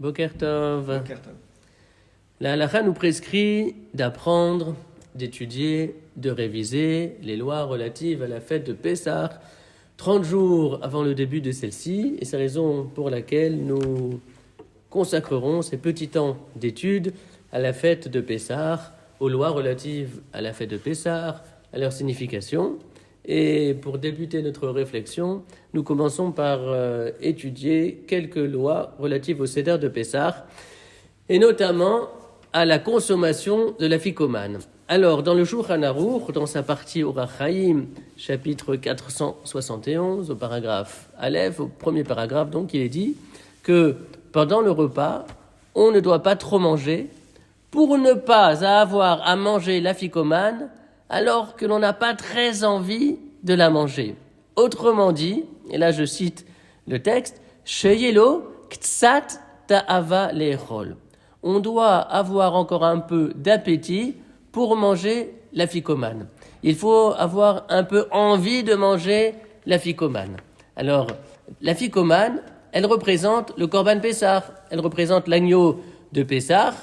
Boker Tov. Boker Tov. La halakha nous prescrit d'apprendre, d'étudier, de réviser les lois relatives à la fête de Pessah 30 jours avant le début de celle-ci, et c'est la raison pour laquelle nous consacrerons ces petits temps d'études à la fête de Pessah, aux lois relatives à la fête de Pessah, à leur signification. Et pour débuter notre réflexion, nous commençons par étudier quelques lois relatives au Seder de Pessah, et notamment à la consommation de la ficomane. Alors, dans le Shulchan Aruch, dans sa partie Orach Chaim, chapitre 471, au paragraphe Aleph, au premier paragraphe, donc, il est dit que pendant le repas, on ne doit pas trop manger pour ne pas avoir à manger la ficomane alors que l'on n'a pas très envie de la manger. Autrement dit, et là je cite le texte, Sheyelo ktsat ta'ava le'echol. On doit avoir encore un peu d'appétit pour manger la ficomane. Il faut avoir un peu envie de manger la ficomane. Alors, la ficomane, elle représente le Korban Pessah, elle représente l'agneau de Pessah,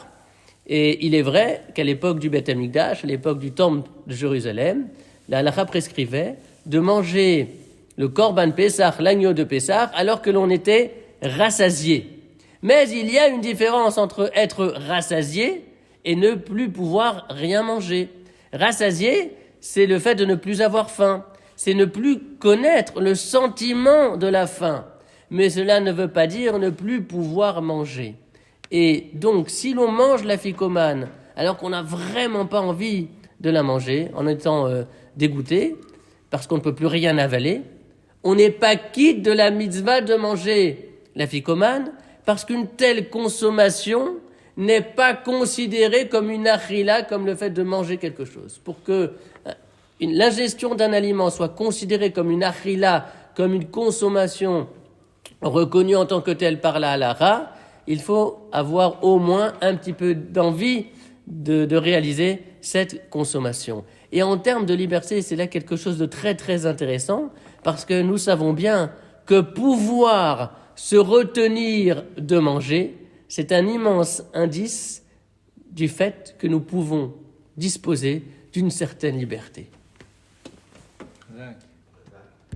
et il est vrai qu'à l'époque du Beth Amikdash, à l'époque du Temple de Jérusalem, la halakha prescrivait de manger le Korban Pessah, l'agneau de Pessah, alors que l'on était rassasié. Mais il y a une différence entre être rassasié et ne plus pouvoir rien manger. Rassasié, c'est le fait de ne plus avoir faim. C'est ne plus connaître le sentiment de la faim. Mais cela ne veut pas dire ne plus pouvoir manger. Et donc, si l'on mange la ficomane, alors qu'on n'a vraiment pas envie de la manger, en étant dégoûté, parce qu'on ne peut plus rien avaler, on n'est pas quitte de la mitzvah de manger la ficomane, parce qu'une telle consommation n'est pas considérée comme une achila, comme le fait de manger quelque chose. Pour que l'ingestion d'un aliment soit considérée comme une achila, comme une consommation reconnue en tant que telle par la halakha, il faut avoir au moins un petit peu d'envie de réaliser cette consommation. Et en termes de liberté, c'est là quelque chose de très très intéressant, parce que nous savons bien que pouvoir se retenir de manger, c'est un immense indice du fait que nous pouvons disposer d'une certaine liberté. Exact.